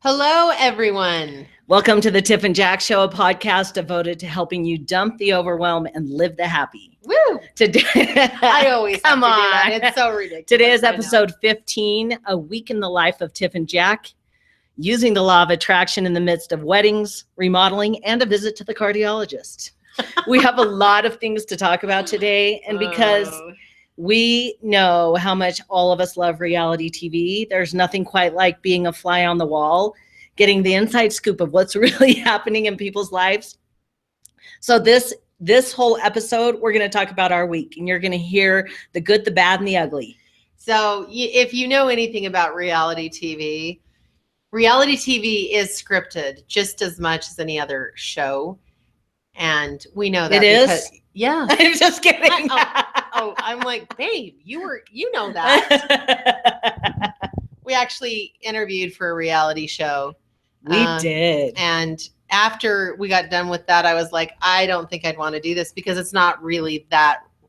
Hello, everyone. Welcome to the Tiff and Jack Show, a podcast devoted to helping you dump the overwhelm and live the happy. Woo! Today, I always come have to on. do that. It's so ridiculous. Today is episode 15, a week in the life of Tiff and Jack, using the law of attraction in the midst of weddings, remodeling, and a visit to the cardiologist. We have a lot of things to talk about today, and because we know how much all of us love reality TV, there's nothing quite like being a fly on the wall, getting the inside scoop of what's really happening in people's lives. So this whole episode, we're going to talk about our week, and you're going to hear the good, the bad, and the ugly. So if you know anything about reality TV is scripted just as much as any other show. And we know that. It is? Yeah. I'm just kidding. I'm like, babe, you know that. We actually interviewed for a reality show. We did. And after we got done with that, I was like, I don't think I'd want to do this because it's not really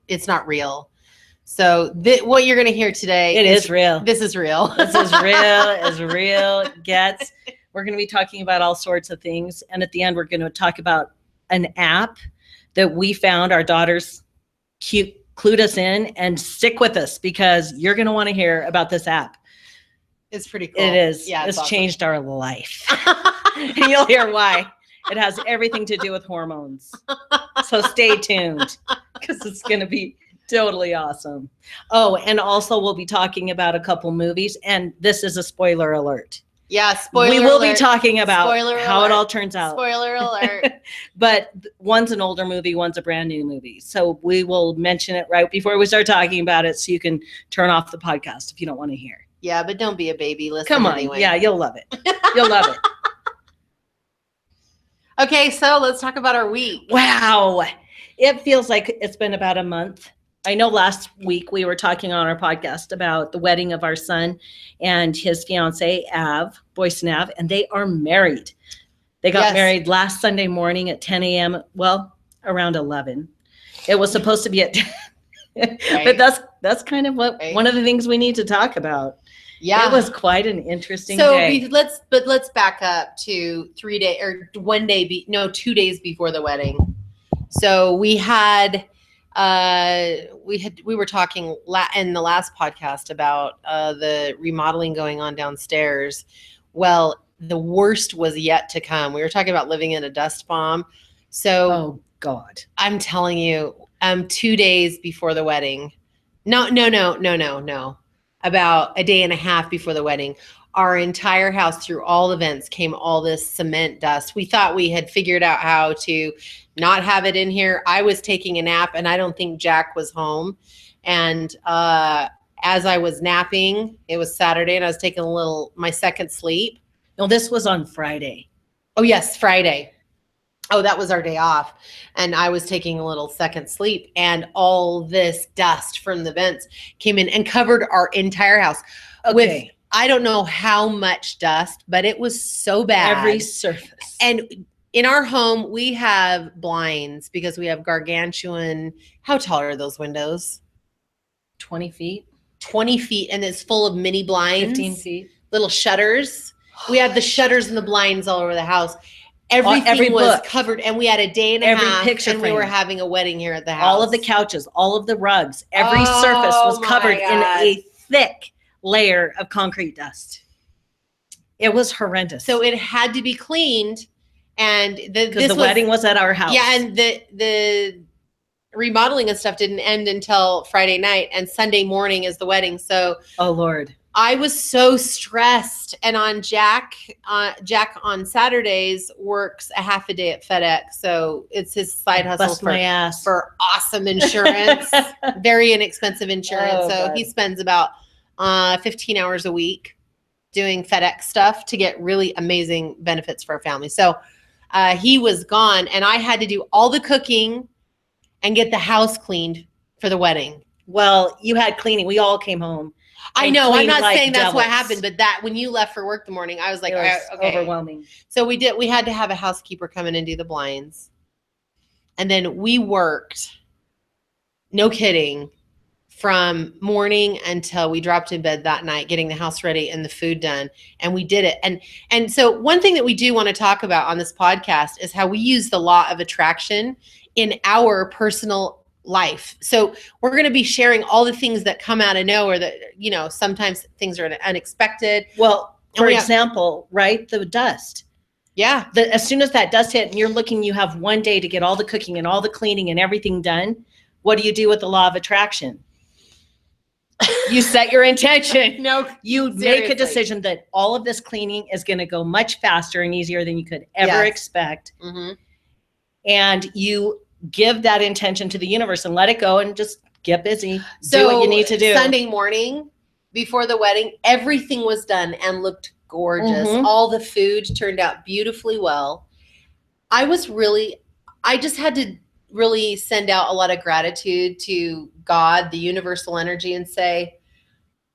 it's not real. So what you're going to hear today is real. This is real. This is real as real gets. We're going to be talking about all sorts of things. And at the end, we're going to talk about an app that we found. Our daughters clued us in, and stick with us because you're going to want to hear about this app. It's pretty cool. It is. Yeah, it's awesome. Changed our life. And you'll hear why. It has everything to do with hormones. So stay tuned because it's going to be totally awesome. Oh, and also we'll be talking about a couple movies, and this is a spoiler alert. Yeah, spoiler We will alert. be talking about Spoiler how alert. it all turns out. Spoiler alert. But one's an older movie, one's a brand new movie. So we will mention it right before we start talking about it so you can turn off the podcast if you don't want to hear. Yeah, but don't be a baby. Listen Come on. anyway. Yeah, you'll love it. You'll love it. Okay, so let's talk about our week. Wow. It feels like it's been about a month. I know last week we were talking on our podcast about the wedding of our son and his fiance, Boyce and Av, and they are married. They got married last Sunday morning at 10 a.m. Well, around 11. It was supposed to be at 10. Right. But that's kind of one of the things we need to talk about. Yeah. It was quite an interesting day. Let's back up to 2 days before the wedding. So we were talking in the last podcast about the remodeling going on downstairs. Well, the worst was yet to come. We were talking about living in a dust bomb. So oh God, I'm telling you, 2 days before the wedding. No. About a day and a half before the wedding, our entire house through all the vents came all this cement dust. We thought we had figured out how to not have it in here. I was taking a nap, and I don't think Jack was home. And as I was napping, it was Saturday, and I was taking my second sleep. No, this was on Friday. Oh, yes, Friday. Oh, that was our day off. And I was taking a little second sleep, and all this dust from the vents came in and covered our entire house with, I don't know how much dust, but it was so bad. Every surface. And in our home, we have blinds because we have gargantuan. How tall are those windows? 20 feet. 20 feet. And it's full of mini blinds. 15 feet. Little shutters. We have the shutters and the blinds all over the house. Everything was covered, and we had a day and a half, and we were having a wedding here at the house. All of the couches, all of the rugs, every surface was covered in a thick layer of concrete dust. It was horrendous. So it had to be cleaned, and the wedding was at our house. Yeah, and the remodeling and stuff didn't end until Friday night, and Sunday morning is the wedding. So, oh Lord. I was so stressed, and on Jack on Saturdays works a half a day at FedEx, so it's his side hustle for awesome insurance, very inexpensive insurance. He spends about 15 hours a week doing FedEx stuff to get really amazing benefits for our family. So he was gone, and I had to do all the cooking and get the house cleaned for the wedding. Well, you had cleaning. We all came home. I know. I'm not saying that's what happened, but that when you left for work the morning, I was like, okay. Overwhelming. So we had to have a housekeeper come in and do the blinds. And then we worked, no kidding, from morning until we dropped in bed that night, getting the house ready and the food done. And we did it. And so one thing that we do want to talk about on this podcast is how we use the law of attraction in our personal life. So we're going to be sharing all the things that come out of nowhere that, you know, sometimes things are unexpected. Well, for example, right? The dust. Yeah. As soon as that dust hit and you're looking, you have one day to get all the cooking and all the cleaning and everything done. What do you do with the law of attraction? You set your intention. No, you seriously. Make a decision that all of this cleaning is going to go much faster and easier than you could ever expect. Mm-hmm. And you give that intention to the universe and let it go and just get busy. So do what you need to do. Sunday morning before the wedding, everything was done and looked gorgeous. Mm-hmm. All the food turned out beautifully well. I just had to really send out a lot of gratitude to God, the universal energy, and say,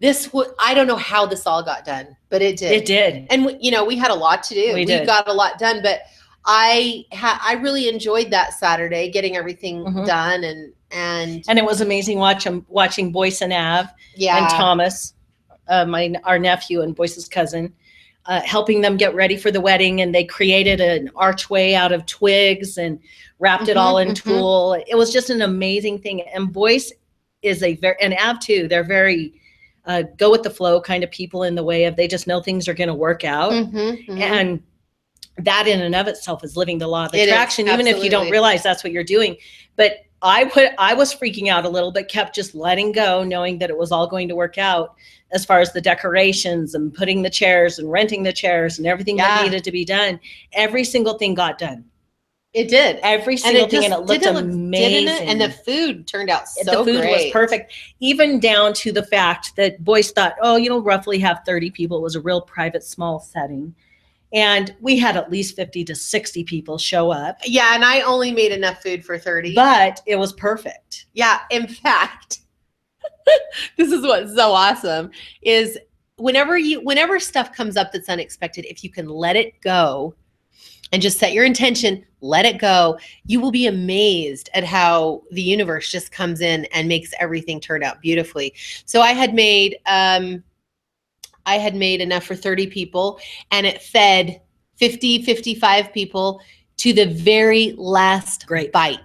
I don't know how this all got done, but it did. It did. And we had a lot to do. We got a lot done, but I really enjoyed that Saturday, getting everything done, and it was amazing watching Boyce and Av and Thomas, our nephew and Boyce's cousin, helping them get ready for the wedding. And they created an archway out of twigs and wrapped it all in tulle. It was just an amazing thing. And Boyce is and Av too, they're very go with the flow kind of people, in the way of they just know things are going to work out. And that in and of itself is living the law of attraction, even if you don't realize that's what you're doing. But I was freaking out a little, but kept just letting go, knowing that it was all going to work out as far as the decorations and putting the chairs and renting the chairs and everything that needed to be done. Every single thing got done. It did. Every single thing, and it looked amazing. Didn't it? And the food turned out so great. The food was perfect, even down to the fact that Boyce thought, roughly have 30 people. It was a real private, small setting. And we had at least 50 to 60 people show up. Yeah, and I only made enough food for 30. But it was perfect. Yeah, in fact, this is what's so awesome, is whenever stuff comes up that's unexpected, if you can let it go and just set your intention, let it go, you will be amazed at how the universe just comes in and makes everything turn out beautifully. So I had made enough for 30 people, and it fed 50, 55 people to the very last bite.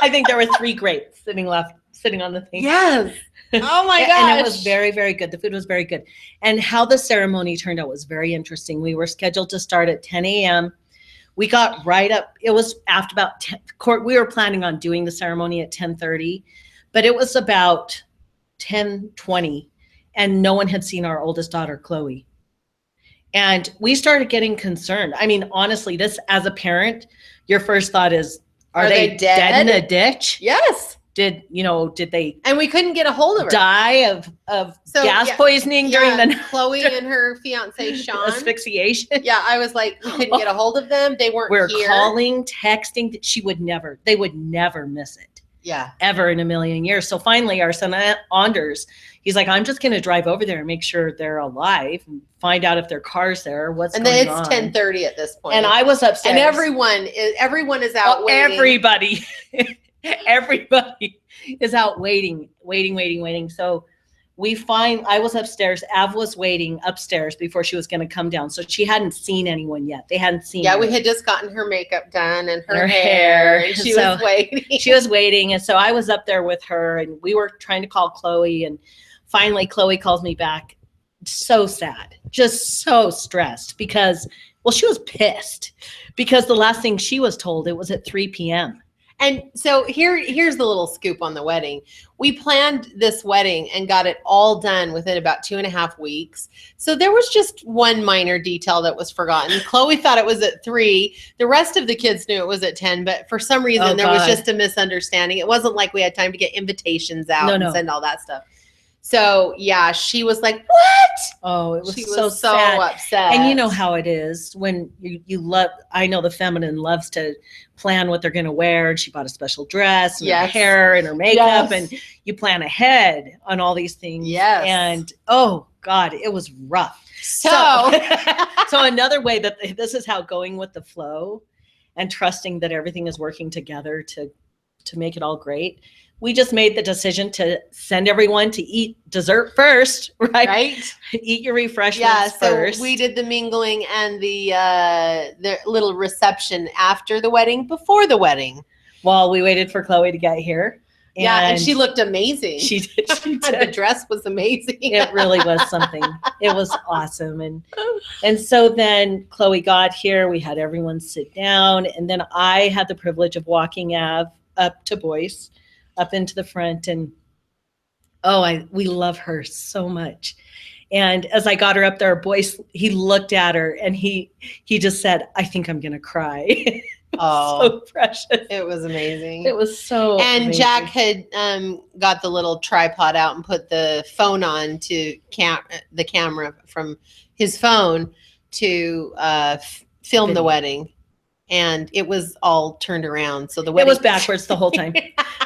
I think there were 3 grapes sitting on the thing. Yes. Oh my gosh. And it was very, very good. The food was very good. And how the ceremony turned out was very interesting. We were scheduled to start at 10 a.m. We got right up. It was after about 10. We were planning on doing the ceremony at 10:30, but it was about 10:20. And no one had seen our oldest daughter, Chloe. And we started getting concerned. I mean, honestly, this, as a parent, your first thought is, are they dead in a ditch? Yes. Did they? And we couldn't get a hold of her. Die of gas poisoning during the night? Chloe and her fiance, Sean. Asphyxiation. Yeah, I was like, we couldn't get a hold of them. They weren't here. We're calling, texting. They would never miss it. Yeah. Ever in a million years. So finally, our son Anders, he's like, I'm just going to drive over there and make sure they're alive and find out if their car's there. What's going on? And then it's 10:30 at this point. And I was upstairs. And everyone is out waiting. Everybody is out waiting. So I was upstairs. Av was waiting upstairs before she was going to come down. So she hadn't seen anyone yet. They hadn't seen her. Yeah, we had just gotten her makeup done and her hair. And she was waiting. She was waiting. And so I was up there with her, and we were trying to call Chloe. And finally, Chloe calls me back. So sad. Just so stressed because, she was pissed because the last thing she was told, it was at 3 p.m. And so here's the little scoop on the wedding. We planned this wedding and got it all done within about 2.5 weeks. So there was just one minor detail that was forgotten. Chloe thought it was at 3. The rest of the kids knew it was at 10, but for some reason there was just a misunderstanding. It wasn't like we had time to get invitations out and send all that stuff. So yeah, she was like, "What?" Oh, it was she so was so sad. upset. And you know how it is when you love. I know the feminine loves to plan what they're going to wear, and she bought a special dress and her hair and her makeup, and you plan ahead on all these things. Yes. And oh God, it was rough. So another way that this is how going with the flow and trusting that everything is working together to make it all great. we just made the decision to send everyone to eat dessert first, right? Right. Eat your refreshments first. So we did the mingling and the little reception after the wedding, before the wedding. While we waited for Chloe to get here. And she looked amazing. She did. The dress was amazing. It really was something. It was awesome. And so then Chloe got here. We had everyone sit down. And then I had the privilege of walking Av up to Boyce, up into the front. And we love her so much. And as I got her up there, Boyce, he looked at her and he just said, I think I'm going to cry. So precious. It was amazing. It was so And amazing. Jack had got the little tripod out and put the phone on to the camera from his phone to film the wedding. And it was all turned around. So the wedding was backwards the whole time.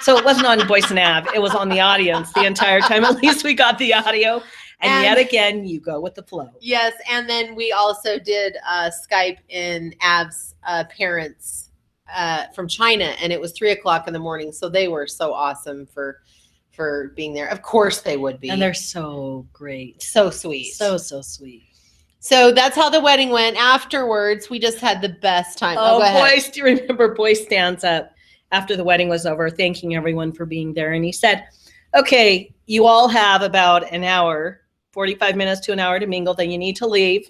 So it wasn't on Boyce and Av. It was on the audience the entire time. At least we got the audio. And yet again, you go with the flow. Yes. And then we also did Skype in Av's parents from China. And it was 3:00 in the morning. So they were so awesome for being there. Of course they would be. And they're so great. So sweet. So sweet. So that's how the wedding went. Afterwards, we just had the best time. Oh, Boyce, do you remember Boyce stands up after the wedding was over, thanking everyone for being there. And he said, okay, you all have about an hour, 45 minutes to an hour to mingle, then you need to leave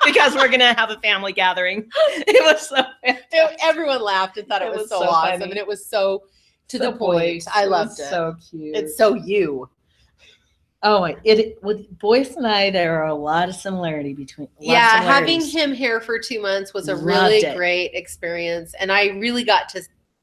because we're going to have a family gathering. It was so fantastic. Everyone laughed and thought it was so awesome. Funny. And it was so to the point. I loved it. So cute. It's so you. With Boyce and I, there are a lot of similarity between. Having him here for 2 months was a really great experience. And I really got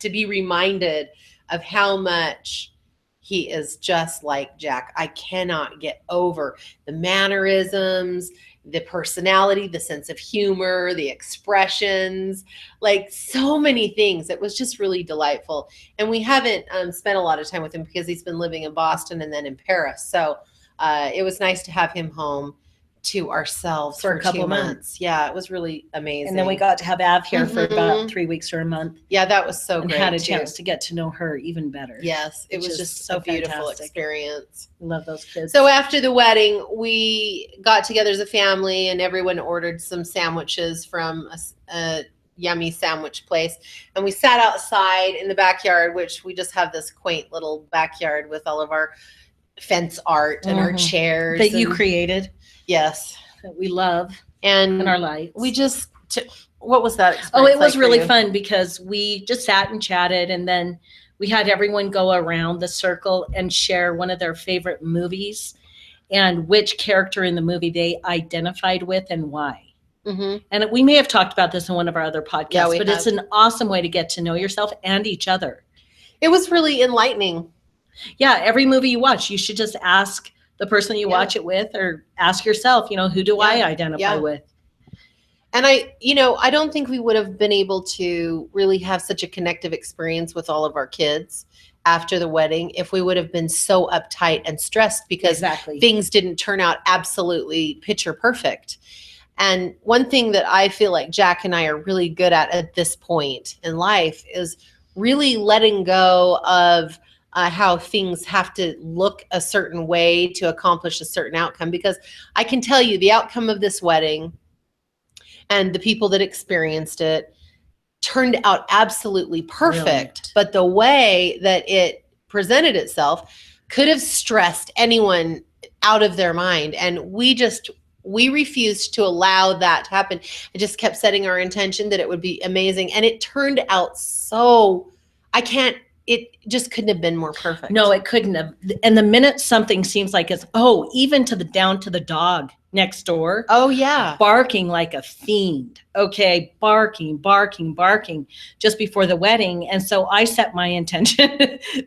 to be reminded of how much he is just like Jack. I cannot get over the mannerisms, the personality, the sense of humor, the expressions, like so many things. It was just really delightful. And we haven't spent a lot of time with him because he's been living in Boston and then in Paris. So it was nice to have him home to ourselves for a couple months. Yeah, it was really amazing. And then we got to have Av here for about 3 weeks or a month. Yeah, that was so great. And had a chance to get to know her even better. Yes, it was just so beautiful fantastic experience. Love those kids. So after the wedding, we got together as a family and everyone ordered some sandwiches from a yummy sandwich place. And we sat outside in the backyard, which we just have this quaint little backyard with all of our fence art and our chairs. That you created. Yes. That we love. And our lights. We just, what was that experience? Oh, it was really fun because we just sat and chatted and then we had everyone go around the circle and share one of their favorite movies and which character in the movie they identified with and why. Mm-hmm. And we may have talked about this in one of our other podcasts, but it's an awesome way to get to know yourself and each other. It was really enlightening. Yeah, every movie you watch, you should just ask the person you watch it with or ask yourself, who do I identify with? And I don't think we would have been able to really have such a connective experience with all of our kids after the wedding if we would have been so uptight and stressed because things didn't turn out absolutely picture perfect. And one thing that I feel like Jack and I are really good at this point in life is really letting go of how things have to look a certain way to accomplish a certain outcome. Because I can tell you the outcome of this wedding and the people that experienced it turned out absolutely perfect. Brilliant. But the way that it presented itself could have stressed anyone out of their mind. And we refused to allow that to happen. I just kept setting our intention that it would be amazing. And it turned out it just couldn't have been more perfect. No, it couldn't have. And the minute something seems like it's, even down to the dog next door. Oh, yeah. Barking like a fiend. Okay. Barking just before the wedding. And so I set my intention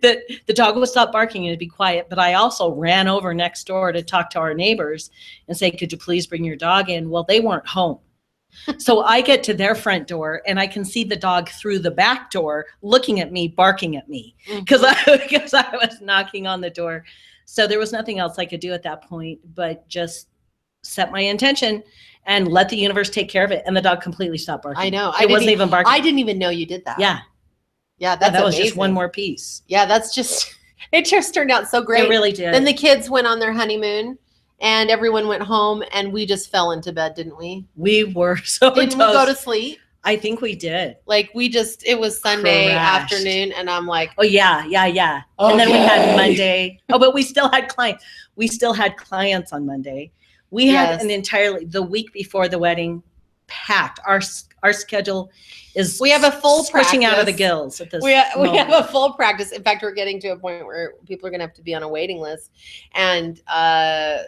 that the dog would stop barking and it'd be quiet. But I also ran over next door to talk to our neighbors and say, could you please bring your dog in? Well, they weren't home. So I get to their front door and I can see the dog through the back door looking at me, barking at me because I was knocking on the door. So there was nothing else I could do at that point, but just set my intention and let the universe take care of it. And the dog completely stopped barking. I know. It wasn't even barking. I didn't even know you did that. Yeah. Yeah, that was just one more piece. Yeah, it just turned out so great. It really did. Then the kids went on their honeymoon and everyone went home and we just fell into bed, didn't we? We were so Didn't we go to sleep? I think we did. Like it was Sunday afternoon and I'm like, oh yeah. Okay. And then we had Monday. Oh, but we still had clients. We still had clients on Monday. We had the week before the wedding packed. Our schedule is we have a full pushing out of the gills at this we have a full practice. In fact, we're getting to a point where people are going to have to be on a waiting list. And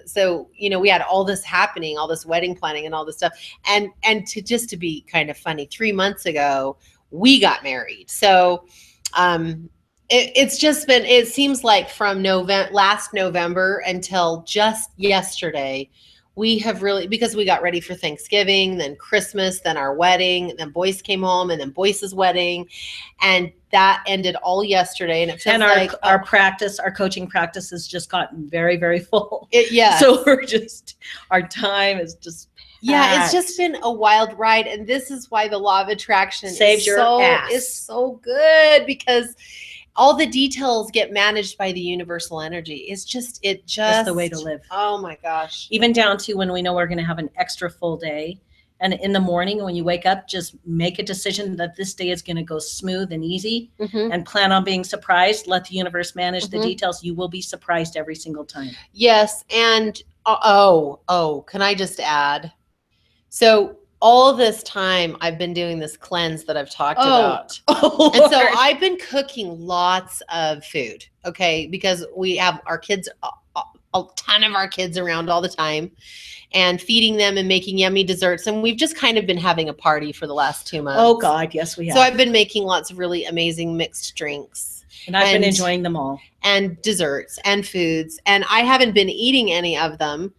so, we had all this happening, all this wedding planning and all this stuff. And to be kind of funny, 3 months ago, we got married. So it's just been, it seems like from last November until just yesterday, we have really, because we got ready for Thanksgiving, then Christmas, then our wedding, then Boyce came home, and then Boyce's wedding, and that ended all yesterday. And it feels like our coaching practice has just gotten very, very full. So our time is just packed. Yeah, it's just been a wild ride, and this is why the law of attraction saves your ass. Is so good, because all the details get managed by the universal energy. That's the way to live. Oh my gosh. Even down to when we know we're going to have an extra full day. And in the morning when you wake up, just make a decision that this day is going to go smooth and easy, and plan on being surprised. Let the universe manage the details. You will be surprised every single time. Yes. And can I just add? So all this time I've been doing this cleanse that I've talked about. And so I've been cooking lots of food, okay? Because we have our kids, a ton of our kids around all the time, and feeding them and making yummy desserts. And we've just kind of been having a party for the last 2 months. Oh God, yes we have. So I've been making lots of really amazing mixed drinks. And I've been enjoying them all. And desserts and foods. And I haven't been eating any of them.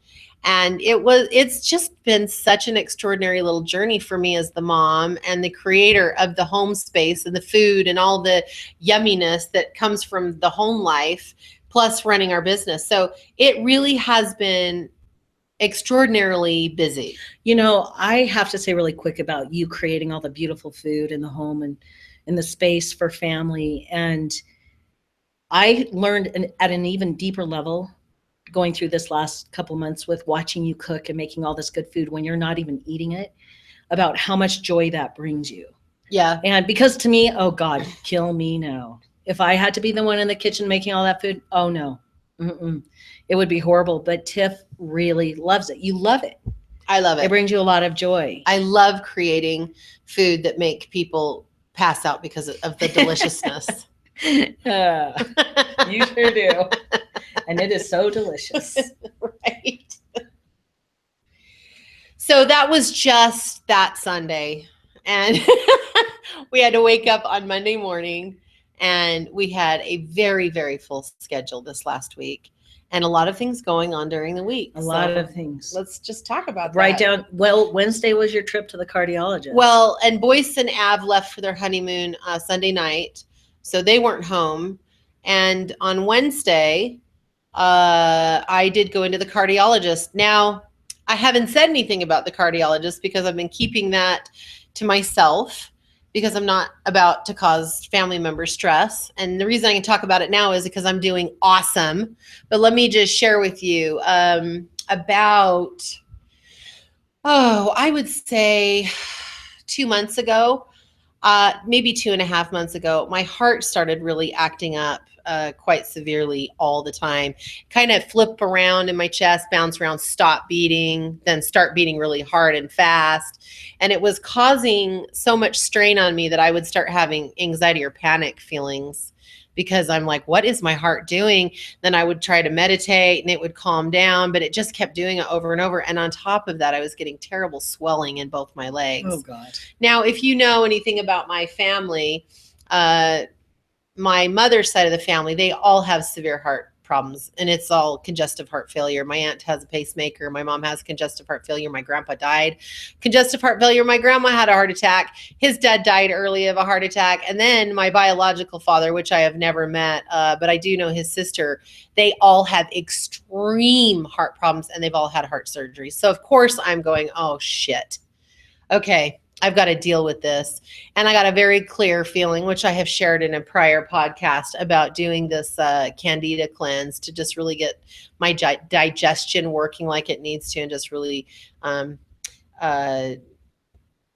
And it's just been such an extraordinary little journey for me as the mom and the creator of the home space and the food and all the yumminess that comes from the home life, plus running our business. So it really has been extraordinarily busy. I have to say really quick about you creating all the beautiful food in the home and in the space for family. And I learned at an even deeper level going through this last couple months with watching you cook and making all this good food when you're not even eating it, about how much joy that brings you. Yeah. And because to me, oh God, kill me now. If I had to be the one in the kitchen making all that food, oh no, it would be horrible. But Tiff really loves it. You love it. I love it. It brings you a lot of joy. I love creating food that make people pass out because of the deliciousness. You sure do. And it is so delicious. Right. So that was just that Sunday. And we had to wake up on Monday morning, and we had a very, very full schedule this last week, and a lot of things going on during the week. A lot of things. Let's just talk about that. Write down. Well, Wednesday was your trip to the cardiologist. Well, and Boyce and Av left for their honeymoon Sunday night, so they weren't home. And on Wednesday, I did go into the cardiologist. Now, I haven't said anything about the cardiologist because I've been keeping that to myself, because I'm not about to cause family members stress. And the reason I can talk about it now is because I'm doing awesome. But let me just share with you about, I would say 2 months ago, maybe 2.5 months ago, my heart started really acting up quite severely all the time. Kind of flip around in my chest, bounce around, stop beating, then start beating really hard and fast. And it was causing so much strain on me that I would start having anxiety or panic feelings, because I'm like, what is my heart doing? Then I would try to meditate and it would calm down, but it just kept doing it over and over. And on top of that, I was getting terrible swelling in both my legs. Oh God. Now, if you know anything about my family, my mother's side of the family, they all have severe heart problems, and it's all congestive heart failure. My aunt has a pacemaker. My mom has congestive heart failure. My grandpa died congestive heart failure. My grandma had a heart attack. His dad died early of a heart attack. And then my biological father, which I have never met, but I do know his sister, they all have extreme heart problems, and they've all had heart surgery. So of course I'm going, oh shit. Okay. I've got to deal with this. And I got a very clear feeling, which I have shared in a prior podcast, about doing this Candida cleanse to just really get my digestion working like it needs to, and just really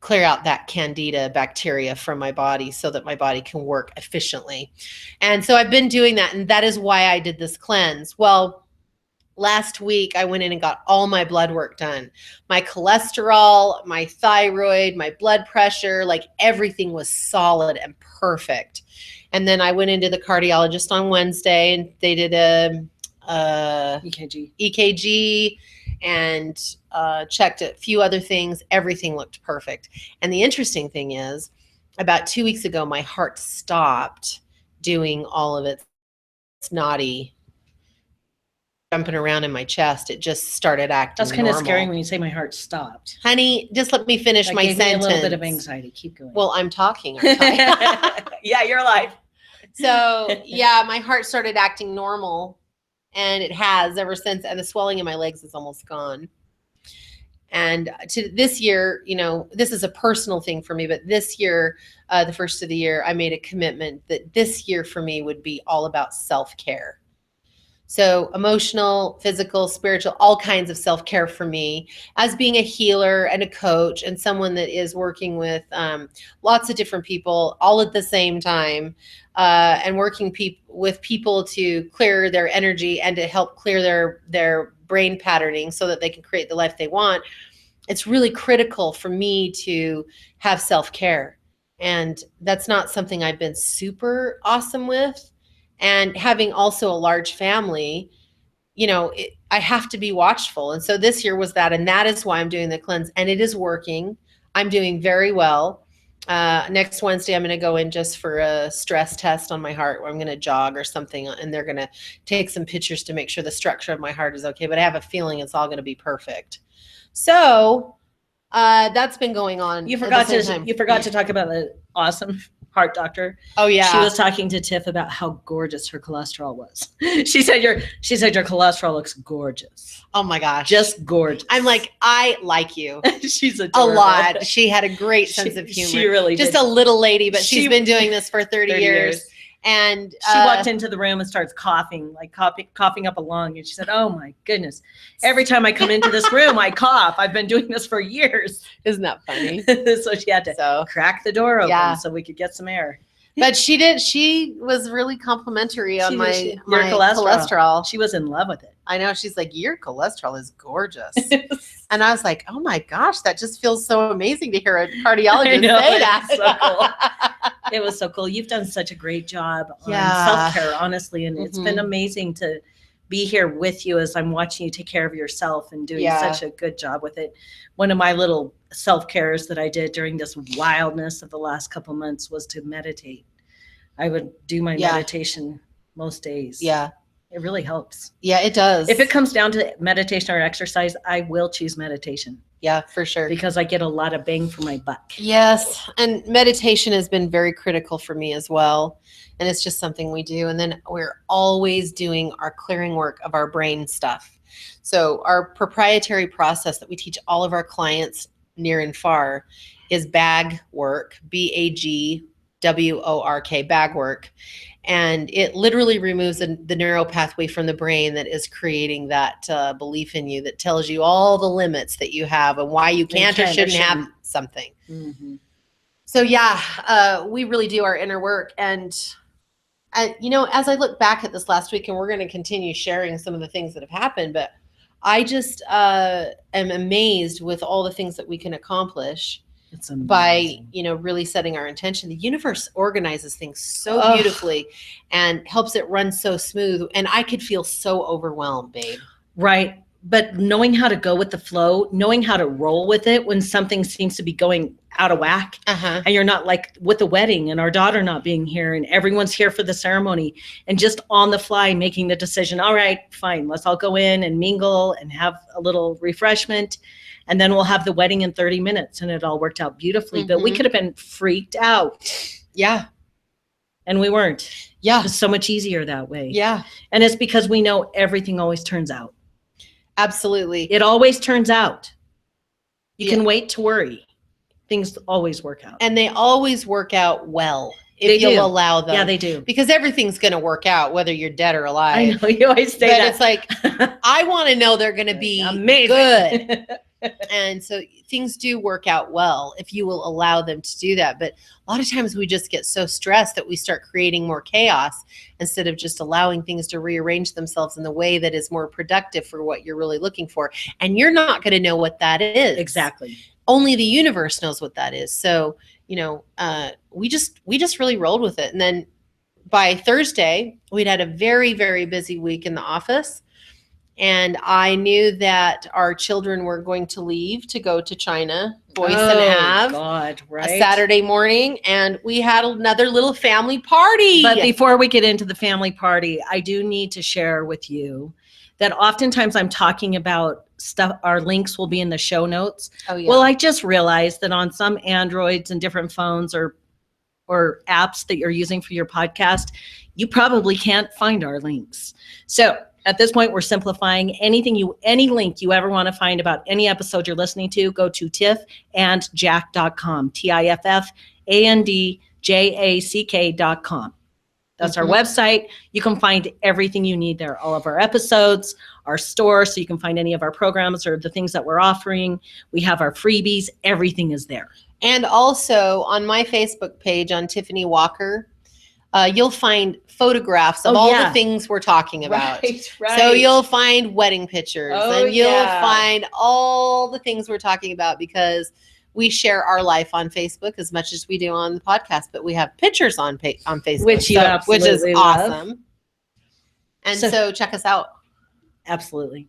clear out that Candida bacteria from my body so that my body can work efficiently. And so I've been doing that. And that is why I did this cleanse. Well, last week, I went in and got all my blood work done. My cholesterol, my thyroid, my blood pressure, like everything was solid and perfect. And then I went into the cardiologist on Wednesday, and they did a EKG and checked a few other things. Everything looked perfect. And the interesting thing is, about 2 weeks ago, my heart stopped doing all of its naughty jumping around in my chest. It just started acting That's kind of normal. scary when you say my heart stopped. Honey, just let me finish That my gave me sentence. a little bit of anxiety. Keep going. Well, I'm talking. Aren't I? Yeah, you're alive. So yeah, my heart started acting normal, and it has ever since. And the swelling in my legs is almost gone. And to this year, you know, this is a personal thing for me, but this year, the first of the year, I made a commitment that this year for me would be all about self-care. So emotional, physical, spiritual, all kinds of self-care for me, as being a healer and a coach and someone that is working with lots of different people all at the same time, and working with people to clear their energy and to help clear their brain patterning so that they can create the life they want. It's really critical for me to have self-care. And that's not something I've been super awesome with. And having also a large family, you know, I have to be watchful. And so this year was that. And that is why I'm doing the cleanse. And it is working. I'm doing very well. Next Wednesday, I'm going to go in just for a stress test on my heart, where I'm going to jog or something. And they're going to take some pictures to make sure the structure of my heart is okay. But I have a feeling it's all going to be perfect. So that's been going on. You forgot to talk about the awesome heart doctor. Oh yeah. She was talking to Tiff about how gorgeous her cholesterol was. She said your cholesterol looks gorgeous. Oh my gosh. Just gorgeous. I'm like, I like you. She's adorable. A lot. She had a great sense of humor. She really just did. A little lady, but she's been doing this for 30 years. And she walked into the room and starts coughing up a lung. And she said, "Oh my goodness. Every time I come into this room, I cough. I've been doing this for years." Isn't that funny? So she had to crack the door open so we could get some air. But she was really complimentary on my cholesterol. She was in love with it. I know. She's like, "Your cholesterol is gorgeous." And I was like, "Oh my gosh, that just feels so amazing to hear a cardiologist say that." So cool. It was so cool. You've done such a great job on self-care, honestly. And it's been amazing to be here with you as I'm watching you take care of yourself and doing such a good job with it. One of my little self-cares that I did during this wildness of the last couple months was to meditate. I would do my meditation most days. Yeah. It really helps. Yeah, it does. If it comes down to meditation or exercise, I will choose meditation. Yeah, for sure. Because I get a lot of bang for my buck. Yes. And meditation has been very critical for me as well. And it's just something we do. And then we're always doing our clearing work of our brain stuff. So our proprietary process that we teach all of our clients near and far is bag work, BAGWORK, bag work. And it literally removes the neural pathway from the brain that is creating that belief in you that tells you all the limits that you have and why you can't or shouldn't have something. Mm-hmm. So we really do our inner work. And, you know, as I look back at this last week, and we're going to continue sharing some of the things that have happened, but I just am amazed with all the things that we can accomplish. By, you know, really setting our intention. The universe organizes things so beautifully and helps it run so smooth. And I could feel so overwhelmed, babe. Right. But knowing how to go with the flow, knowing how to roll with it when something seems to be going out of whack, and you're not, like with the wedding and our daughter not being here and everyone's here for the ceremony, and just on the fly making the decision, all right, fine, let's all go in and mingle and have a little refreshment. And then we'll have the wedding in 30 minutes. And it all worked out beautifully. But we could have been freaked out. Yeah. And we weren't. Yeah. It's so much easier that way. Yeah. And it's because we know everything always turns out. Absolutely. It always turns out. You can wait to worry. things always work out. And they always work out well if you'll allow them. Yeah, they do. Because everything's going to work out, whether you're dead or alive. I know, you always say that. But it's like, I want to know they're going to be amazing. Good. And so things do work out well if you will allow them to do that. But a lot of times we just get so stressed that we start creating more chaos instead of just allowing things to rearrange themselves in the way that is more productive for what you're really looking for. And you're not going to know what that is. Exactly. Only the universe knows what that is. So, we just really rolled with it. And then by Thursday, we'd had a very, very busy week in the office. And I knew that our children were going to leave to go to China, Boyce and Av, right. a Saturday morning. And we had another little family party. But before we get into the family party, I do need to share with you that oftentimes I'm talking about stuff, our links will be in the show notes. Oh, yeah. Well, I just realized that on some Androids and different phones or apps that you're using for your podcast, you probably can't find our links. So at this point, we're simplifying any link you ever want to find about any episode you're listening to, go to tiffandjack.com, tiffandjack.com. That's our website. You can find everything you need there, all of our episodes, our store, so you can find any of our programs or the things that we're offering. We have our freebies. Everything is there. And also on my Facebook page on Tiffany Walker, you'll find photographs of all the things we're talking about. Right. So you'll find wedding pictures and you'll find all the things we're talking about, because we share our life on Facebook as much as we do on the podcast, but we have pictures on Facebook, which is awesome. And so check us out. Absolutely.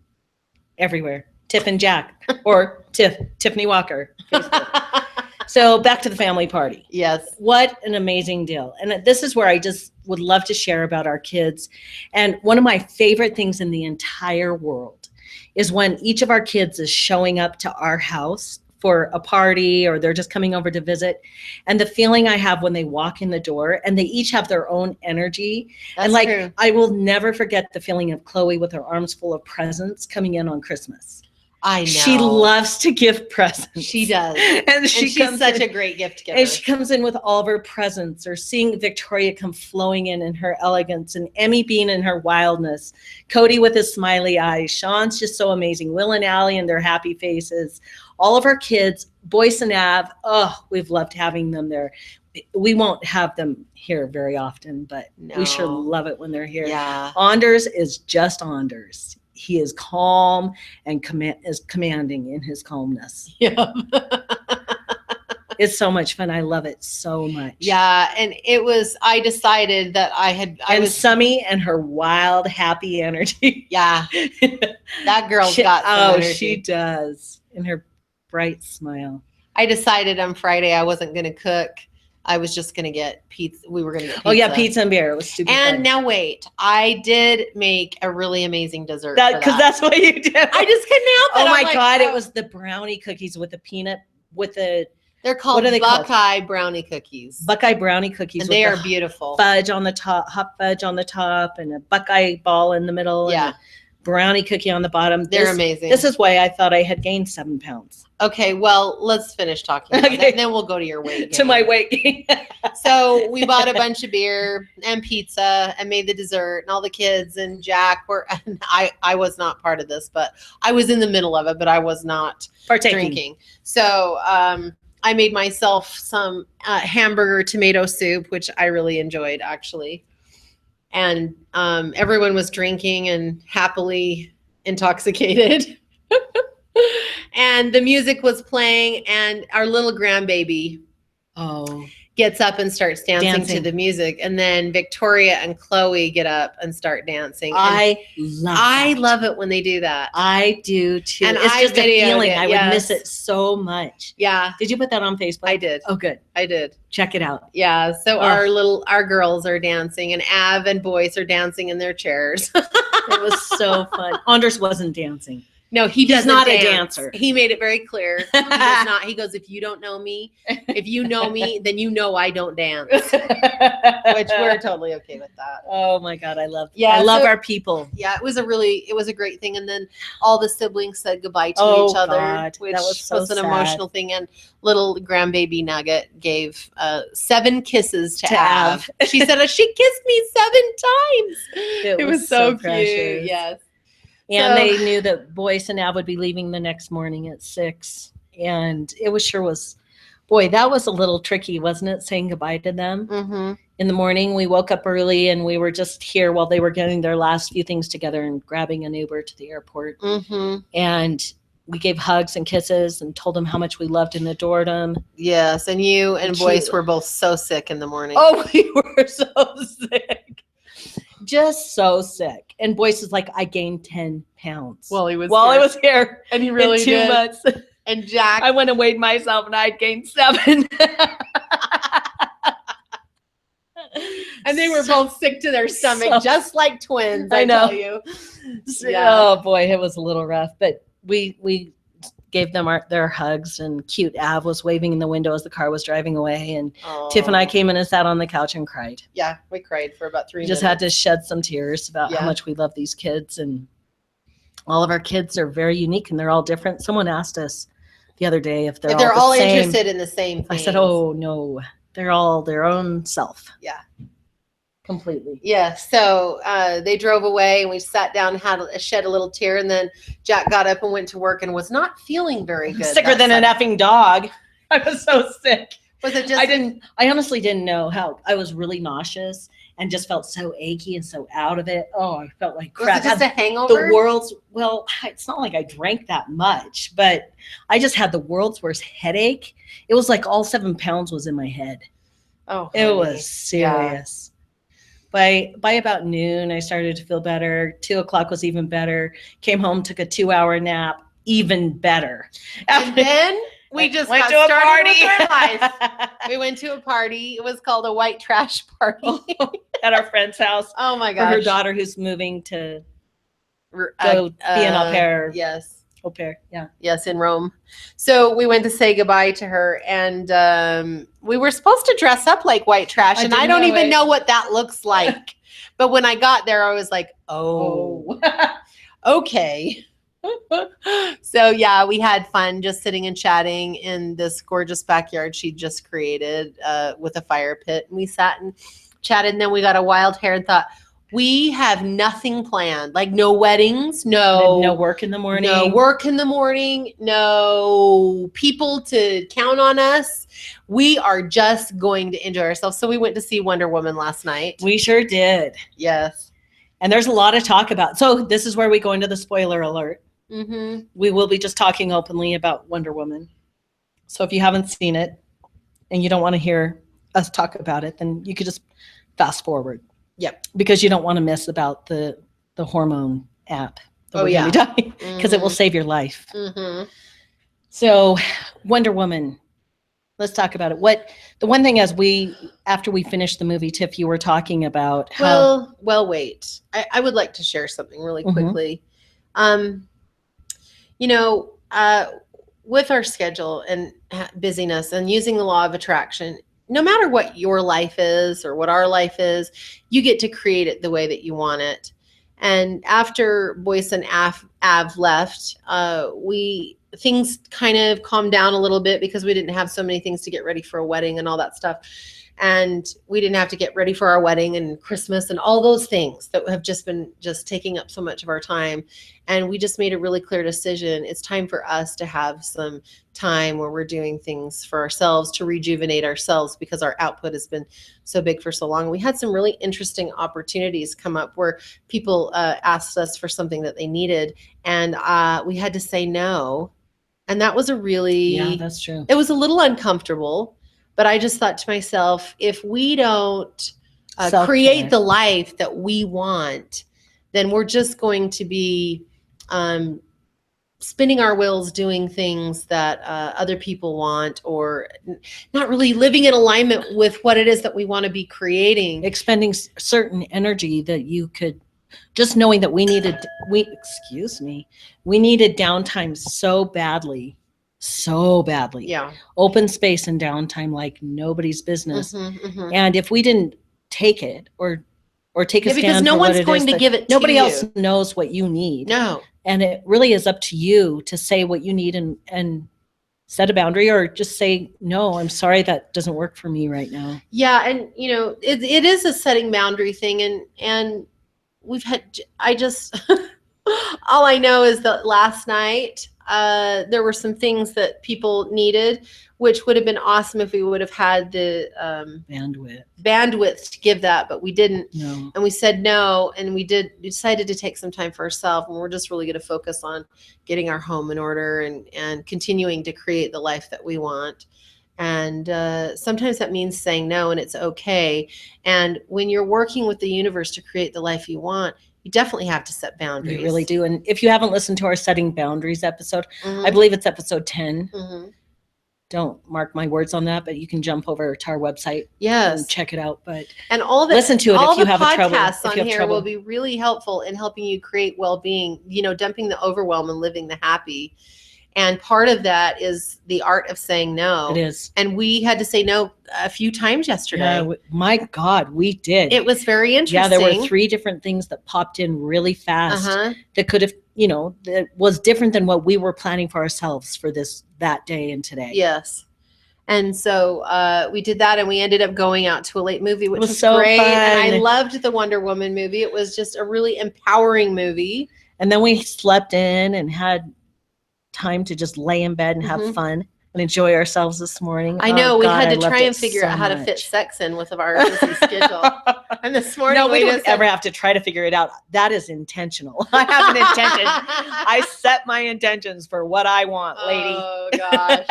Everywhere. Tiff and Jack or Tiffany Walker. Facebook. So back to the family party. Yes. What an amazing deal. And this is where I just would love to share about our kids. And one of my favorite things in the entire world is when each of our kids is showing up to our house for a party, or they're just coming over to visit. And the feeling I have when they walk in the door, and they each have their own energy. That's and true. I will never forget the feeling of Chloe with her arms full of presents coming in on Christmas. I know. She loves to give presents. She does. And she's such a great gift giver. And she comes in with all of her presents, or seeing Victoria come flowing in her elegance, and Emmy being in her wildness, Cody with his smiley eyes, Sean's just so amazing, Will and Allie and their happy faces, all of our kids, Boyce and Av, we've loved having them there. We won't have them here very often, but we sure love it when they're here. Yeah. Anders is just Anders. He is calm and is commanding in his calmness. Yeah. It's so much fun. I love it so much. Yeah. And I decided that Summy and her wild, happy energy. Yeah. That girl's got some energy. She does. And her bright smile. I decided on Friday I wasn't going to cook. I was just going to get pizza. We were going to get pizza. Oh, yeah, pizza and beer. It was stupid And fun. now wait, I did make a really amazing dessert. Because that's what you did. I just couldn't help it. Oh, my God. It was the brownie cookies with the peanut, They're called Buckeye brownie cookies. Buckeye brownie cookies. And they are beautiful. Fudge on the top, hot fudge on the top, and a Buckeye ball in the middle. Yeah. And a brownie cookie on the bottom. They're amazing. This is why I thought I had gained 7 pounds. Okay, well, let's finish talking about it, and then we'll go to your weight gain. To my weight gain. So we bought a bunch of beer and pizza and made the dessert, and all the kids and Jack were, and I was not part of this, but I was in the middle of it, but I was not drinking. So I made myself some hamburger tomato soup, which I really enjoyed, actually. And everyone was drinking and happily intoxicated. And the music was playing, and our little grandbaby gets up and starts dancing to the music. And then Victoria and Chloe get up and start dancing. I love it when they do that. I do too. And it's just a feeling. I would miss yes. it so much. Yeah. Did you put that on Facebook? I did. Oh, good. I did. Check it out. Yeah. So our girls are dancing, and Av and Boyce are dancing in their chairs. It was so fun. Anders wasn't dancing. No, he's not dance. a dancer. He made it very clear. He does not. He goes, if you don't know me, if you know me, then you know I don't dance. Which we're totally okay with that. Oh my God, I love our people. Yeah, it was a great thing. And then all the siblings said goodbye to each other, God, which that was an sad. Emotional thing. And little grandbaby Nugget gave 7 kisses to Av. She said, she kissed me 7 times. It was so cute. Yes. And they knew that Boyce and Av would be leaving the next morning at 6. And it was, boy, that was a little tricky, wasn't it? Saying goodbye to them. Mm-hmm. In the morning, we woke up early and we were just here while they were getting their last few things together and grabbing an Uber to the airport. Mm-hmm. And we gave hugs and kisses and told them how much we loved and adored them. Yes. And you and Boyce were both so sick in the morning. Oh, we were so sick. Just so sick. And Boyce was like, I gained 10 pounds. While I was here. And he really in 2 did. months. And Jack. I went and weighed myself and I gained 7. And they were both sick to their stomach, just like twins, I know. tell you. Yeah. Oh boy, it was a little rough. But we gave them their hugs, and cute Av was waving in the window as the car was driving away. And Tiff and I came in and sat on the couch and cried. Yeah, we cried for about 3 minutes. Just had to shed some tears about how much we love these kids. And all of our kids are very unique and they're all different. Someone asked us the other day if they're all interested in the same thing. I said, oh no, they're all their own self. Yeah. Completely. Yeah. So they drove away and we sat down and shed a little tear. And then Jack got up and went to work and was not feeling very good. Sicker than an effing dog. I was so sick. Was it just? I honestly didn't know how. I was really nauseous and just felt so achy and so out of it. Oh, I felt like crap. Was it just a hangover? Well, it's not like I drank that much, but I just had the world's worst headache. It was like all 7 pounds was in my head. Oh, it was serious. Yeah. By about noon, I started to feel better. 2:00 was even better. Came home, took a 2-hour nap, even better. And then we just went to a party. With our life. We went to a party. It was called a white trash party at our friend's house. Oh my gosh! For her daughter who's moving to go be an au pair. Yes. Au pair, yeah. Yes, in Rome. So we went to say goodbye to her, and we were supposed to dress up like white trash, and I don't even know what that looks like. But when I got there, I was like, oh. Okay. So yeah, we had fun just sitting and chatting in this gorgeous backyard she just created with a fire pit. And we sat and chatted, and then we got a wild hair and thought, we have nothing planned, like no weddings, no work in the morning, no people to count on us. We are just going to enjoy ourselves. So we went to see Wonder Woman last night. We sure did. Yes. And there's a lot to talk about. So this is where we go into the spoiler alert. Mm-hmm. We will be just talking openly about Wonder Woman. So if you haven't seen it and you don't want to hear us talk about it, then you could just fast forward. Yep. Because you don't want to miss about the hormone app. Oh, yeah. Because it will save your life. Mm-hmm. So Wonder Woman, let's talk about it. The one thing after we finished the movie, Tiff, you were talking about how. Well, wait. I would like to share something really quickly. With our schedule and busyness and using the law of attraction, no matter what your life is or what our life is, you get to create it the way that you want it. And after Boyce and Av left, things kind of calmed down a little bit because we didn't have so many things to get ready for a wedding and all that stuff. And we didn't have to get ready for our wedding and Christmas and all those things that have just been taking up so much of our time. And we just made a really clear decision. It's time for us to have some time where we're doing things for ourselves to rejuvenate ourselves because our output has been so big for so long. We had some really interesting opportunities come up where people asked us for something that they needed, and we had to say no. And that was yeah, that's true. It was a little uncomfortable. But I just thought to myself, if we don't create the life that we want, then we're just going to be spinning our wheels doing things that other people want, or not really living in alignment with what it is that we want to be creating. Expending certain energy that you could just knowing that we needed downtime so badly. Yeah. Open space and downtime like nobody's business. Mm-hmm. And if we didn't take it or take a stand because no for one's what it going is, to give it to nobody you. else knows what you need. No. And it really is up to you to say what you need and set a boundary, or just say, no, I'm sorry, that doesn't work for me right now. Yeah. And it is a setting boundary thing. And all I know is that last night, there were some things that people needed, which would have been awesome if we would have had the bandwidth to give that, but we didn't. No. And we said no, and we decided to take some time for ourselves, and we're just really going to focus on getting our home in order and continuing to create the life that we want. And sometimes that means saying no, and it's okay. And when you're working with the universe to create the life you want, you definitely have to set boundaries. You really do. And if you haven't listened to our Setting Boundaries episode, I believe it's episode 10. Don't mark my words on that, but you can jump over to our website and check it out. And all of it, listen to it all if you the have trouble. Podcasts on here will be really helpful in helping you create well-being, dumping the overwhelm and living the happy. And part of that is the art of saying no. It is. And we had to say no a few times yesterday. Yeah, my God, we did. It was very interesting. Yeah, there were 3 different things that popped in really fast that could have, that was different than what we were planning for ourselves for that day and today. Yes. And so we did that, and we ended up going out to a late movie, which was so great. Fun. And I loved the Wonder Woman movie. It was just a really empowering movie. And then we slept in and had time to just lay in bed and have fun and enjoy ourselves this morning. I know. We had to try and figure out how to fit sex in with our busy schedule. And this morning, no, we don't ever have to try to figure it out. That is intentional. I have an intention. I set my intentions for what I want, lady. Oh, gosh.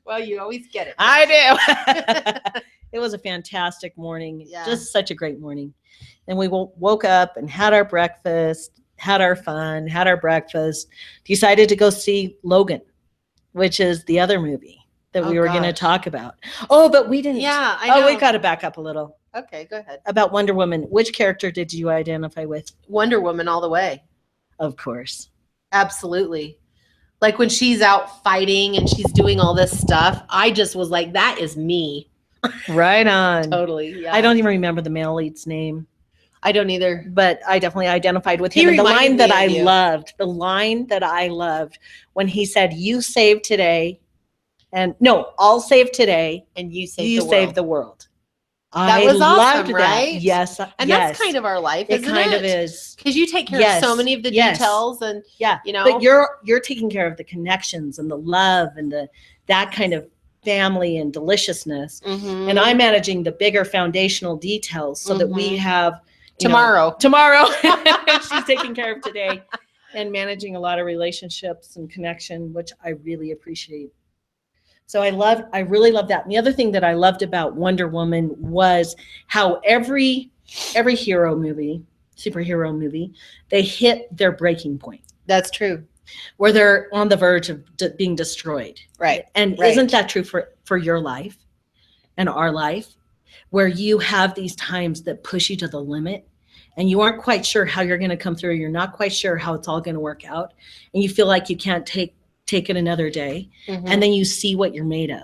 Well, you always get it. I do. It was a fantastic morning. Yeah. Just such a great morning. And we woke up and had our breakfast, had our fun, had our breakfast, decided to go see Logan, which is the other movie that we were going to talk about. Oh, but we didn't. Yeah, I know. Oh, we got to back up a little. Okay, go ahead. About Wonder Woman. Which character did you identify with? Wonder Woman all the way. Of course. Absolutely. Like when she's out fighting and she's doing all this stuff, I just was like, that is me. Right on. Totally. Yeah. I don't even remember the male lead's name. I don't either. But I definitely identified with him. And the line that I loved when he said, you save today. And no, I'll save today. And you save the world. That was awesome, right? Yes. And that's kind of our life, isn't it? It kind of is. Because you take care of so many of the details and, But you're taking care of the connections and the love and that kind of family and deliciousness. And I'm managing the bigger foundational details so that we have tomorrow. She's taking care of today and managing a lot of relationships and connection, which I really appreciate. So I really love that. And the other thing that I loved about Wonder Woman was how every superhero movie, they hit their breaking point. That's true. Where they're on the verge of being destroyed. Right. And isn't that true for your life and our life? Where you have these times that push you to the limit and you aren't quite sure how you're going to come through. You're not quite sure how it's all going to work out. And you feel like you can't take it another day. And then you see what you're made of.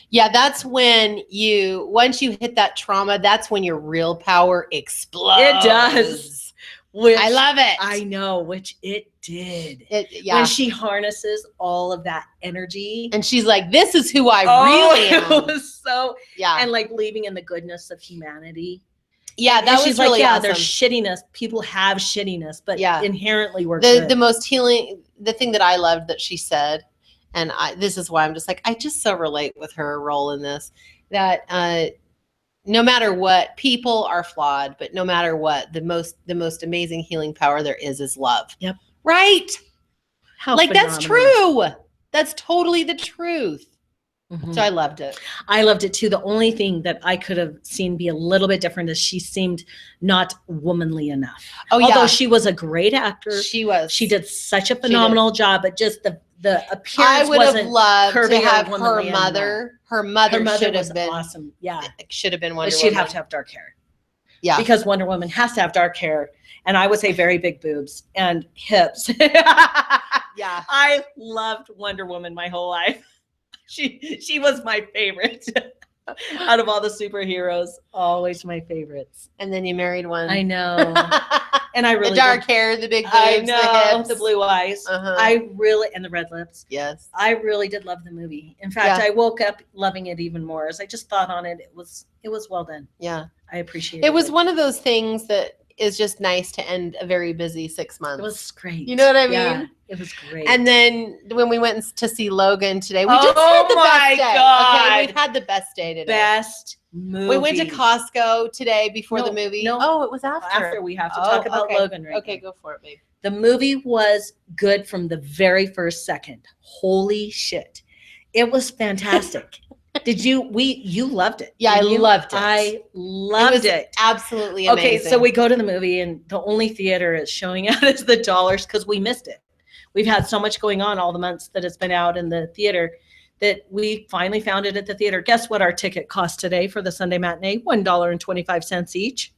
Yeah, that's when once you hit that trauma, that's when your real power explodes. It does. I love it. I know, which it did. When she harnesses all of that energy. And she's like, this is who I really am. It was so, and like believing in the goodness of humanity. Yeah, that was really awesome. There's shittiness. People have shittiness, but inherently we're the most healing, the thing that I loved that she said, and this is why I'm just like, I just so relate with her role in this, that no matter what, people are flawed, but no matter what, the most amazing healing power there is love. Yep. Right? How phenomenal. That's true. That's totally the truth. So I loved it. I loved it too. The only thing that I could have seen be a little bit different is she seemed not womanly enough. Oh, yeah. Although she was a great actor. She was. She did such a phenomenal job, but just the appearance I would have loved to have her mother. Her mother should have been awesome. Yeah. Should have been Wonder But Woman. she'd have to have dark hair. Yeah. Because Wonder Woman has to have dark hair. And I would say very big boobs and hips. Yeah. I loved Wonder Woman my whole life. She was my favorite. Out of all the superheroes, always my favorites. And then you married one. I know. And I really the dark hair, the big boobs, I know, the hips, the blue eyes. Uh-huh. I really, and the red lips. Yes. I really did love the movie. In fact, I woke up loving it even more as I just thought on it. It was well done. Yeah. I appreciate it. It was one of those things that is just nice to end a very busy 6 months. It was great. You know what I mean? Yeah, it was great. And then when we went to see Logan today, we just had the best day. God. Okay, we've had the best day today. Best movie. We went to Costco today before the movie. No. Oh, it was after. After we have to talk about Logan right Okay, now. go for it, babe. The movie was good from the very first second. Holy shit. It was fantastic. You loved it. Yeah, I loved it. I loved it. Absolutely amazing. Okay, so we go to the movie and the only theater it's showing out is the Dollars because we missed it. We've had so much going on all the months that it's been out in the theater that we finally found it at the theater. Guess what our ticket cost today for the Sunday matinee? $1.25 each.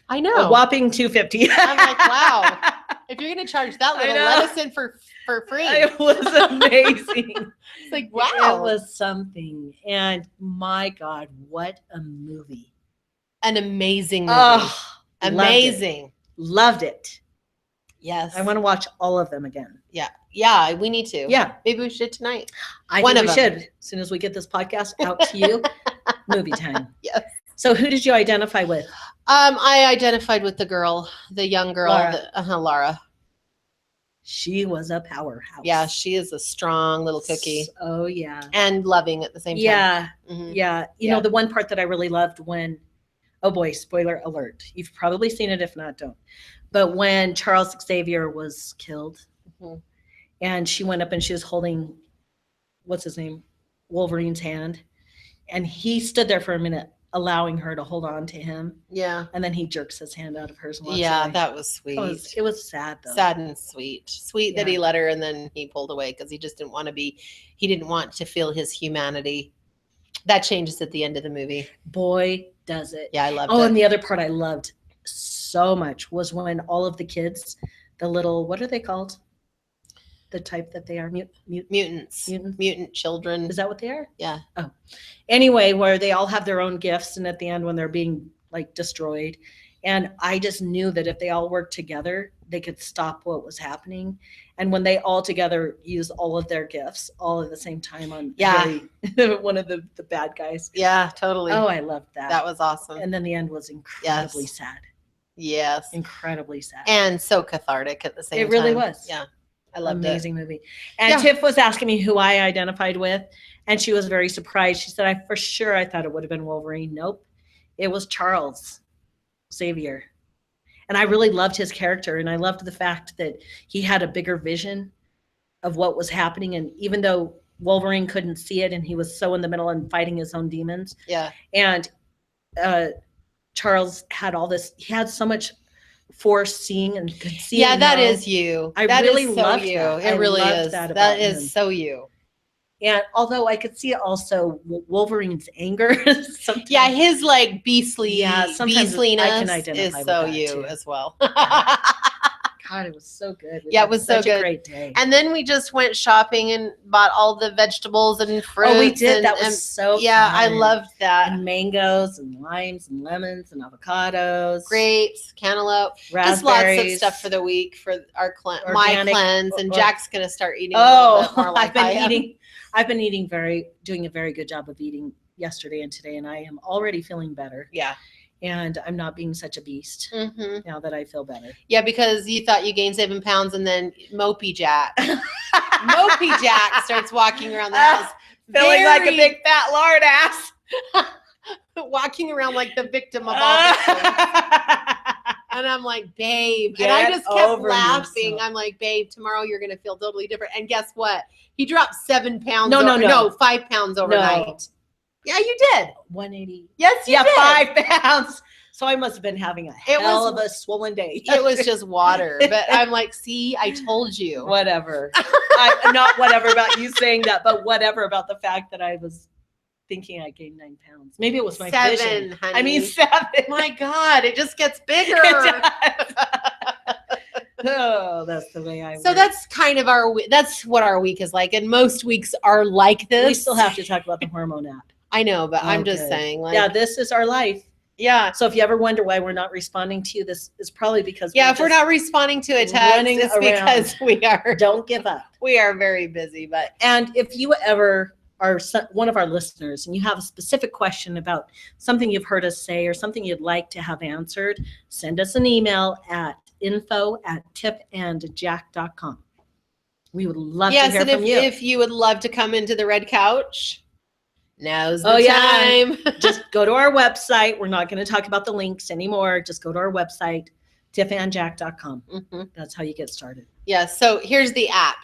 I know. A whopping $2.50. I'm like, wow. If you're going to charge that little, let us in for free. It was amazing. It's like, wow. It was something. And my God, what a movie. An amazing movie. Oh, amazing. Loved it. Yes. I want to watch all of them again. Yeah. Yeah, we need to. Yeah. Maybe we should tonight. I think we should. As soon as we get this podcast out to you, movie time. Yes. So who did you identify with? I identified with the girl, the young girl, Lara. She was a powerhouse. Yeah, she is a strong little cookie. Oh, yeah. And loving at the same time. Yeah. Mm-hmm. Yeah. You know, the one part that I really loved when, oh boy, spoiler alert. You've probably seen it. If not, don't. But when Charles Xavier was killed and she went up and she was holding, what's his name? Wolverine's hand. And he stood there for a minute, allowing her to hold on to him. Yeah. And then he jerks his hand out of hers. And walks away. That was sweet. It was sad though. Sad and sweet. Sweet that he let her and then he pulled away because he just didn't want to feel his humanity. That changes at the end of the movie. Boy, does it. Yeah, I loved it. Oh, and the other part I loved so much was when all of the kids, the little, what are they called? The type that they are, mutants, mutant children. Is that what they are? Yeah. Oh, anyway, where they all have their own gifts, and at the end when they're being like destroyed, and I just knew that if they all worked together, they could stop what was happening. And when they all together use all of their gifts all at the same time on one of the bad guys. Yeah, totally. Oh, I loved that. That was awesome. And then the end was incredibly sad. Yes. Incredibly sad. And so cathartic at the same time. It really was. Yeah. I loved it. Amazing movie. And Tiff was asking me who I identified with, and she was very surprised. She said, I thought it would have been Wolverine. Nope. It was Charles Xavier. And I really loved his character, and I loved the fact that he had a bigger vision of what was happening. And even though Wolverine couldn't see it, and he was so in the middle and fighting his own demons. Yeah. And Charles had all this, he had so much foreseeing and could see. Yeah, that is you. I really love you. It really is. That is so you. And although I could see also Wolverine's anger sometimes. Yeah, his like beastliness I can identify is with so that you too. As well. God, it was so good. It was so good. A great day. And then we just went shopping and bought all the vegetables and fruits. Oh, we did. That was so fun. I loved that. And mangoes and limes and lemons and avocados. Grapes, cantaloupe. Raspberries. Just lots of stuff for the week for our my cleanse. And Jack's going to start eating a little bit more like I've been doing a very good job of eating yesterday and today, and I am already feeling better. Yeah. And I'm not being such a beast now that I feel better. Yeah, because you thought you gained 7 pounds, and then Mopey Jack starts walking around the house. Feeling like a big fat lard ass. Walking around like the victim of all victims. And I'm like, babe. And I just kept laughing. Yourself. I'm like, babe, tomorrow you're going to feel totally different. And guess what? He dropped 7 pounds. No, 5 pounds overnight. No. Yeah, you did. 180. Yes, you did. 5 pounds. So I must have been having a hell of a swollen day. It was just water. But I'm like, see, I told you. Whatever. Not whatever about you saying that, but whatever about the fact that I was thinking I gained 9 pounds. Maybe it was my 7, vision. honey. I mean 7. My God, it just gets bigger. Oh, that's the way I. So work. that's kind of that's what our week is like, and most weeks are like this. We still have to talk about the hormone app. I know, but I'm just saying, like, yeah, this is our life. Yeah. So if you ever wonder why we're not responding to you, this is probably because if we're not responding to a text, it's because we are. Don't give up. We are very busy, and if you ever are one of our listeners and you have a specific question about something you've heard us say or something you'd like to have answered, send us an email at info@tiffandjack.com. We would love to hear from you. If you would love to come into the red couch, now's the time. Just go to our website. We're not going to talk about the links anymore. Just go to our website, tiffandjack.com. Mm-hmm. That's how you get started. Yeah. So here's the app.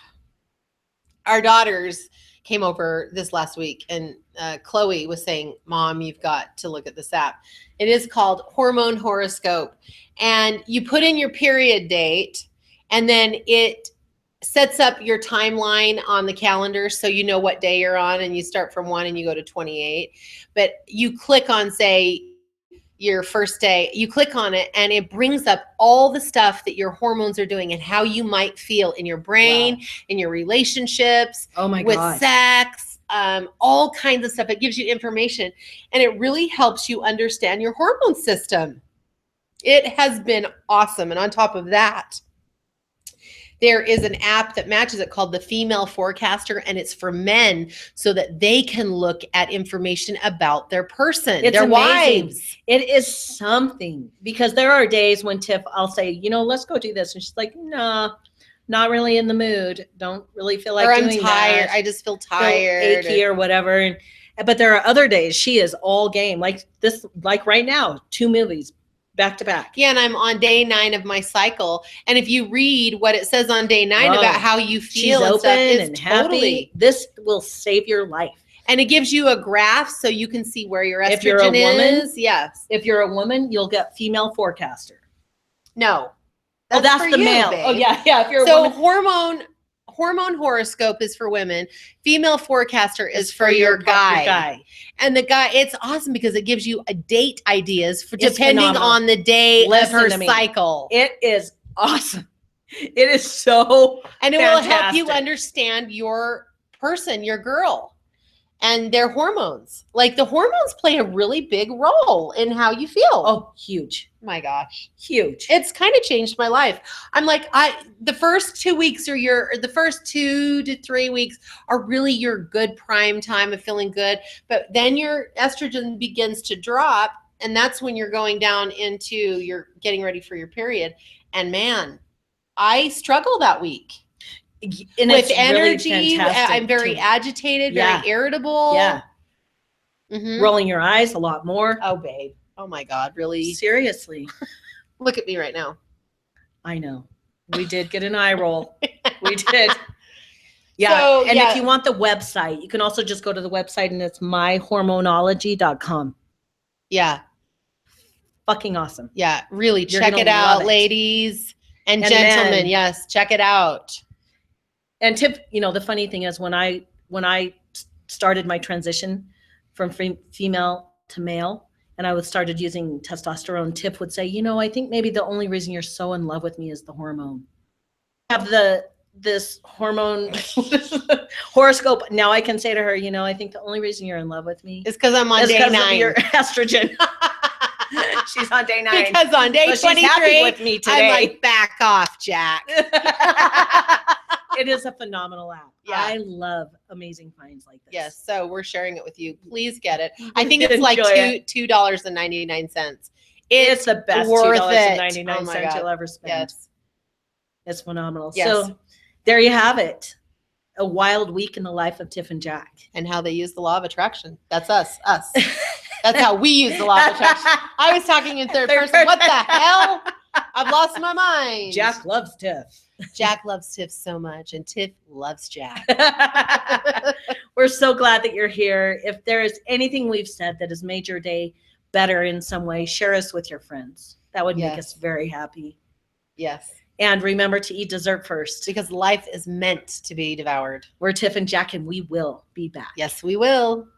Our daughters came over this last week, and Chloe was saying, Mom, you've got to look at this app. It is called Hormone Horoscope. And you put in your period date, and then it sets up your timeline on the calendar so you know what day you're on, and you start from 1 and you go to 28. But you click on, say, your first day, you click on it and it brings up all the stuff that your hormones are doing and how you might feel in your brain, in your relationships, with sex, all kinds of stuff. It gives you information, and it really helps you understand your hormone system. It has been awesome. And on top of that, there is an app that matches it called the Female Forecaster, and it's for men so that they can look at information about their person, their wives. It is something, because there are days when Tiff, I'll say, let's go do this. And she's like, no, not really in the mood. Don't really feel like doing that. Or I'm tired. I just feel tired. Achy or whatever. But there are other days she is all game. Like right now, 2 movies. Back to back. Yeah, and I'm on day 9 of my cycle. And if you read what it says on day 9 about how you feel she's and open stuff, it's and happy. This will save your life. And it gives you a graph so you can see where your estrogen if you're a woman, is. Yes. If you're a woman, you'll get Female Forecaster. No. That's the male. Babe. Oh, yeah. Yeah. If you're a woman. Hormone Horoscope is for women. Female Forecaster is for your guy. And the guy, it's awesome because it gives you a date ideas for depending on the day of her cycle. It is awesome. It is so And it will help you understand your person, your girl, and their hormones. Like, the hormones play a really big role in how you feel. Oh, huge. My gosh. Huge. It's kind of changed my life. I'm like, the first 2 weeks or the first 2 to 3 weeks are really your good prime time of feeling good. But then your estrogen begins to drop, and that's when you're going down into you're getting ready for your period. And man, I struggle that week. And with energy, really I'm very agitated, very irritable. Yeah. Mm-hmm. Rolling your eyes a lot more. Oh, babe. Oh my God, really? Seriously. Look at me right now. I know. We did get an eye roll. We did. Yeah. So, and if you want the website, you can also just go to the website, and it's myhormonology.com. Yeah. Fucking awesome. Yeah, really. Check it out, ladies and gentlemen. Men. Yes, check it out. And Tiff, the funny thing is when I started my transition from female to male, and I started using testosterone, Tiff would say, I think maybe the only reason you're so in love with me is the hormone. I have this hormone horoscope. Now I can say to her, I think the only reason you're in love with me is because I'm on day 9. Of your estrogen. She's on day 9. Because on day 23, she's happy with me today. I'm like, back off, Jack. It is a phenomenal app. Yeah. I love amazing finds like this. Yes, so we're sharing it with you. Please get it. I think it's like $2.99. It's the best $2.99 you'll ever spend. Yes. It's phenomenal. Yes. So there you have it. A wild week in the life of Tiff and Jack. And how they use the law of attraction. That's us. That's how we use the law of attraction. I was talking in third person. What the hell? I've lost my mind. Jack loves Tiff. Jack loves Tiff so much, and Tiff loves Jack. We're so glad that you're here. If there is anything we've said that has made your day better in some way, share us with your friends. That would make us very happy. Yes. And remember to eat dessert first. Because life is meant to be devoured. We're Tiff and Jack, and we will be back. Yes, we will.